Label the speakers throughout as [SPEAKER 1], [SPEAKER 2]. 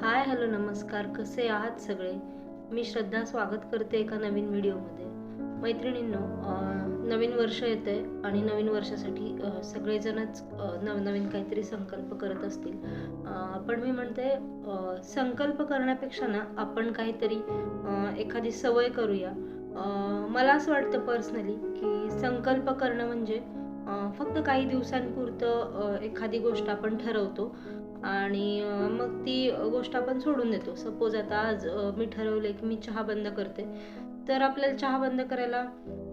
[SPEAKER 1] Hi hello नमस्कार, कसे आहात सगळे. मी श्रद्धा स्वागत करते एका नवीन व्हिडिओमध्ये. मैत्रिणींनो, नवीन वर्ष येते आणि नवीन वर्षासाठी सगळेजणच नवनवीन काहीतरी संकल्प करत असतील. पण मी म्हणते, संकल्प करण्यापेक्षा ना आपण काहीतरी एखादी सवय करूया. मला असं वाटतं पर्सनली की संकल्प करणं म्हणजे फक्त काही दिवसांपुरतं एखादी गोष्ट आपण ठरवतो आणि मग ती गोष्ट आपण सोडून देतो. सपोज आता आज मी ठरवले की मी चहा बंद करते, तर आपल्याला चहा बंद करायला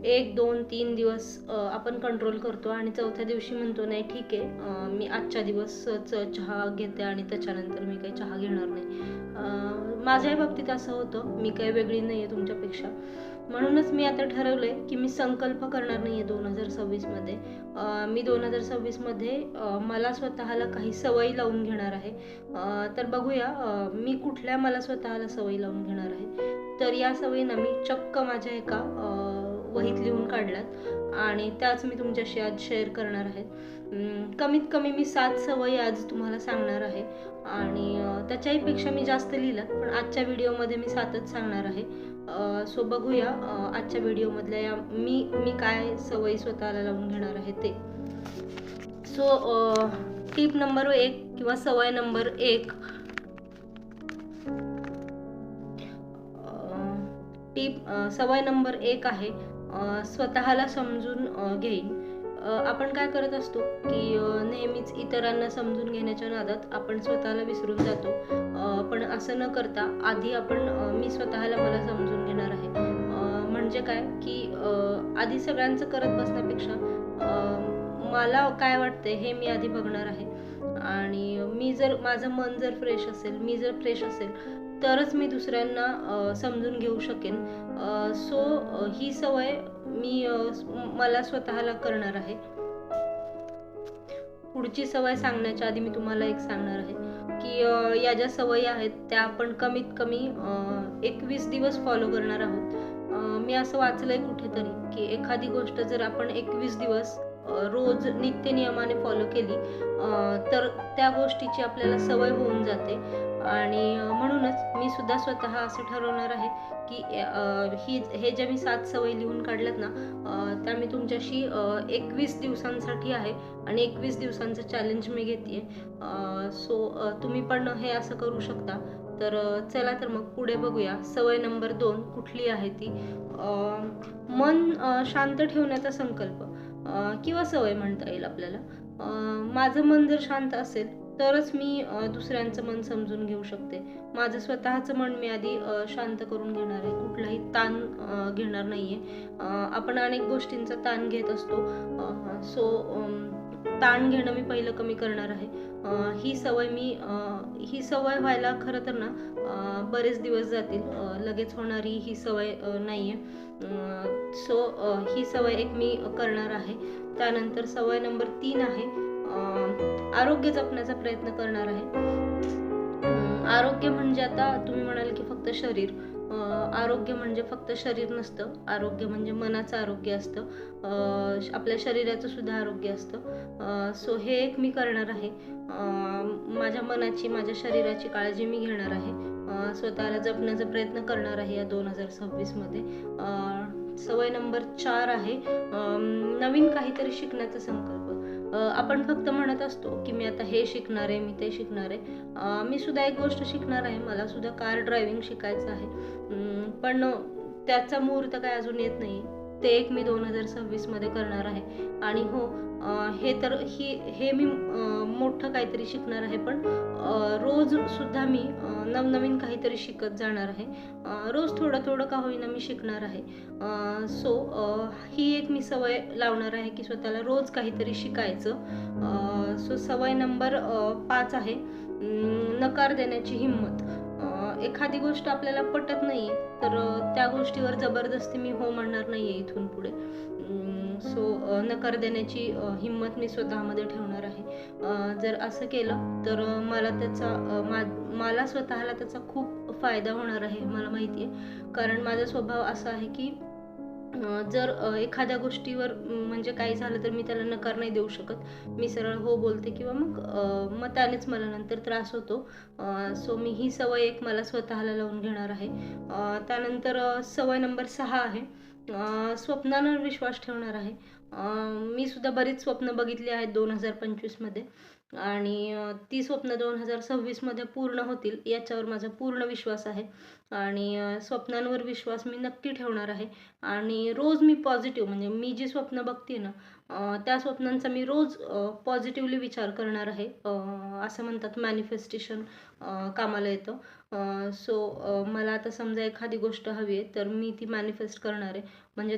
[SPEAKER 1] 1, 2, 3 दिवस आपण कंट्रोल करतो आणि चौथ्या दिवशी म्हणतो नाही ठीक आहे, मी आजच्या दिवसच चहा घेते आणि त्याच्यानंतर मी काही चहा घेणार नाही. माझ्याही बाबतीत असं होतं, मी काही वेगळी नाही आहे तुमच्यापेक्षा. म्हणूनच मी आता ठरवलंय की मी संकल्प करणार नाही आहे 2026मध्ये. मी 2026मध्ये मला स्वतःला काही सवयी लावून घेणार आहे. तर बघूया मी कुठल्या मला स्वतःला सवयी लावून घेणार आहे. तर या सवयी ना मी चक्क माझ्या एका वहीत लिहून काढल्यात आणि त्याच मी तुमच्याशी आज शेअर करणार आहे. कमीत कमी मी 7 सवयी आज तुम्हाला सांगणार आहे आणि त्याच्याही पेक्षा मी जास्त लिहिलं, पण आजच्या व्हिडिओमध्ये मी 7च सांगणार आहे. सो बघूया आजच्या व्हिडिओमधल्या या मी काय सवयी स्वतःला लावून घेणार आहे ते. सो टिप नंबर 1 किंवा सवय नंबर 1, सवय नंबर 1 आहे स्वतःला समजून घेईन. आपण काय करत असतो की नेहमीच इतरांना समजून घेण्याच्या नादात आपण स्वतःला विसरून जातो. पण असं न करता आधी आपण मी स्वतःला मला समजून घेणार आहे. म्हणजे काय की आधी सगळ्यांचं करत बसण्यापेक्षा मला काय वाटतंय हे मी आधी बघणार आहे आणि माझं मन जर फ्रेश असेल, मी जर फ्रेश असेल, तरच मी दुसऱ्यांना समजून घेऊ शकेन. सो ही सवय मी मला स्वतःला करणार आहे. पुढची सवय सांगण्याच्या आधी मी तुम्हाला एक सांगणार आहे की या ज्या सवयी आहेत त्या आपण कमीत कमी 21 दिवस फॉलो करणार आहोत. मी असं वाचलंय कुठेतरी की एखादी गोष्ट जर आपण 21 दिवस रोज नित्यनियमाने फॉलो केली तर त्या गोष्टीची आपल्याला सवय होऊन जाते. आणि म्हणूनच मी सुद्धा स्वतः असं ठरवणार आहे की हे ज्या मी 7 सवयी लिहून काढल्यात ना, त्या मी तुमच्याशी 21 दिवसांसाठी आहे आणि 21 दिवसांचं चॅलेंज मी घेते. सो तुम्ही पण हे असं करू शकता. तर चला तर मग पुढे बघूया. सवय नंबर 2 कुठली आहे ती. मन शांत ठेवण्याचा संकल्प किंवा सवय म्हणता येईल आपल्याला. माझं मन जर शांत असेल तरच मी दुसऱ्यांचं मन समजून घेऊ शकते. माझं स्वतःचं मन मी आधी शांत करून घेणार आहे. कुठलाही ताण घेणार नाहीये. आपण अनेक गोष्टींचा ताण घेत असतो. सो ताण घेणं मी पहिलं कमी करणार आहे. ही सवय व्हायला खरं तर ना बरेच दिवस जातील. लगेच होणारी ही सवय नाहीये. सो ही सवय एक मी करणार आहे. त्यानंतर सवय नंबर 3 आहे आरोग्य जपण्याचा प्रयत्न करणार आहे. आरोग्य म्हणजे आता तुम्ही म्हणाल की फक्त शरीर. आरोग्य म्हणजे फक्त शरीर नसतं. आरोग्य म्हणजे मनाचं आरोग्य असतं. आपल्या शरीराचं सुद्धा आरोग्य असतं. सो हे एक मी करणार आहे. माझ्या मनाची, माझ्या शरीराची काळजी मी घेणार आहे. स्वतःला जपण्याचा प्रयत्न करणार आहे या 2026मध्ये. सवय नंबर 4 आहे नवीन काहीतरी शिकण्याचा संकल्प. आपण फक्त म्हणत असतो की मी आता हे शिकणार आहे, मी ते शिकणार आहे. मी सुद्धा एक गोष्ट शिकणार आहे. मला सुद्धा कार ड्रायव्हिंग शिकायचं आहे. पण त्याचा मुहूर्त काय अजून येत नाही. ते एक मी 2026मध्ये करणार आहे. आणि हो, हे मी मोठं काहीतरी शिकणार आहे. पण रोज सुद्धा मी नवनवीन काहीतरी शिकत जाणार आहे. रोज थोडं थोडं का होईना मी शिकणार आहे. सो ही एक मी सवय लावणार आहे की स्वतःला रोज काहीतरी शिकायचं. सो सवय नंबर 5 आहे नकार देण्याची हिंमत. एखादी गोष्ट आपल्याला पटत नाही तर त्या गोष्टीवर जबरदस्ती मी हो म्हणणार नाहीये इथून पुढे. सो नकार देण्याची हिंमत मी स्वतःमध्ये ठेवणार आहे. जर असं केलं तर मला स्वतःला त्याचा खूप फायदा होणार आहे, मला माहिती आहे. कारण माझा स्वभाव असा आहे की जर एखाद्या गोष्टीवर म्हणजे काही झालं तर मी त्याला नकार नाही देऊ शकत. मी सरळ हो बोलते किंवा मग त्यानेच मला नंतर त्रास होतो. सो मी ही सवय एक मला स्वतःला लावून घेणार आहे. त्यानंतर सवय नंबर 6 आहे, स्वप्नांवर विश्वास ठेवणार आहे. मी सुद्धा बरीच स्वप्न बघितली आहेत 2025 मध्ये, आणि ती स्वप्न 2026 मध्ये पूर्ण होतील याच्यावर माझा पूर्ण विश्वास आहे. आणि स्वप्नांवर विश्वास मी नक्की ठेवणार आहे. आणि रोज मी पॉझिटिव्ह, म्हणजे मी जी स्वप्न बघते ना, त्या स्वप्नांचा मी रोज पॉझिटिव्हली विचार करणार आहे. असं म्हणतात मॅनिफेस्टेशन कामाला येतं. सो मला आता समजा एखादी गोष्ट हवी आहे तर मी ती मॅनिफेस्ट करणार आहे. म्हणजे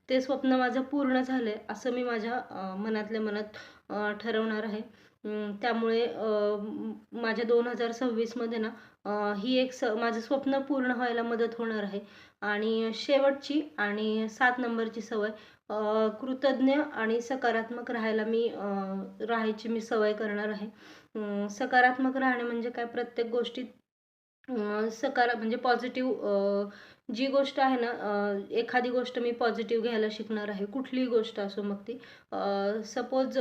[SPEAKER 1] ते स्वप्न माझं पूर्ण झालंय असं मी माझ्या मनातल्या मनात ठरवणार आहे. त्यामुळे माझ्या 2026 मध्ये ना ही एक माझं स्वप्न पूर्ण व्हायला मदत होणार आहे. आणि शेवटची आणि 7 नंबरची सवय, कृतज्ञ आणि सकारात्मक राहायची मी सवय करणार आहे. सकारात्मक राहणे म्हणजे काय, प्रत्येक गोष्टीत म्हणजे पॉझिटिव्ह जी गोष्ट आहे ना, एखादी गोष्ट मी पॉझिटिव्ह घ्यायला शिकणार आहे. कुठलीही गोष्ट असो मग ती. सपोज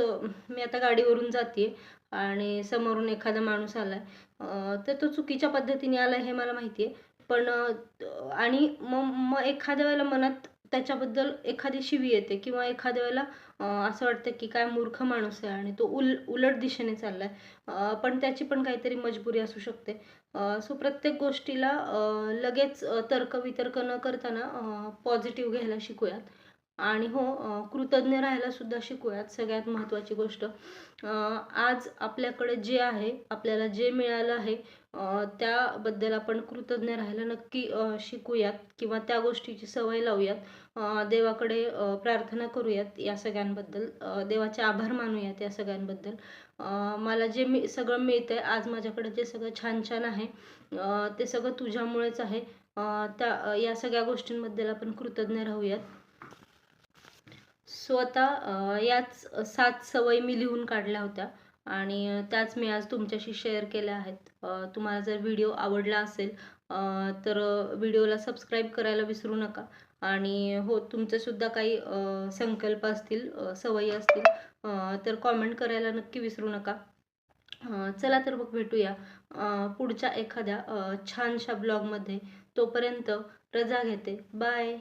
[SPEAKER 1] मी आता गाडीवरून जाते आणि समोरून एखादा माणूस आलाय, तर तो चुकीच्या पद्धतीने आलाय हे मला माहिती आहे. पण आणि मग एखाद्या वेळेला मनात त्याच्याबद्दल एखादी शिवी येते, किंवा एखाद्या वेळेला असं वाटतं की काय मूर्ख माणूस आहे आणि तो उलट दिशेने चाललाय. पण त्याची पण काहीतरी मजबुरी असू शकते. सो प्रत्येक गोष्टीला लगेच तर्कवितर्क न करताना पॉझिटिव्ह घ्यायला शिकूयात. आणि हो, कृतज्ञ राहायला सुद्धा शिकूयात. सगळ्यात महत्त्वाची गोष्ट, आज आपल्याकडे जे आहे, आपल्याला जे मिळालं आहे, त्याबद्दल आपण कृतज्ञ राहायला नक्की शिकूयात, किंवा त्या गोष्टीची सवय लावूयात. देवाकडे प्रार्थना करूयात या सगळ्यांबद्दल, देवाचे आभार मानूयात या सगळ्यांबद्दल. मला जे सगळं मिळतंय आज, माझ्याकडे जे सगळं छान छान आहे, ते सगळं तुझ्यामुळेच आहे. या सगळ्या गोष्टींबद्दल आपण कृतज्ञ राहूयात. सो आता याच 7 सवयी मी लिहून काढल्या होत्या, आणि त्याच मी आज तुमच्याशी शेअर केल्या आहेत. तुम्हाला जर व्हिडिओ आवडला असेल तर व्हिडिओला सबस्क्राईब करायला विसरू नका. आणि हो, तुमचे सुद्धा काही संकल्प असतील, सवयी असतील, तर कॉमेंट करायला नक्की विसरू नका. चला तर मग भेटूया पुढच्या एखाद्या छानशा ब्लॉगमध्ये. तोपर्यंत रजा घेते. बाय.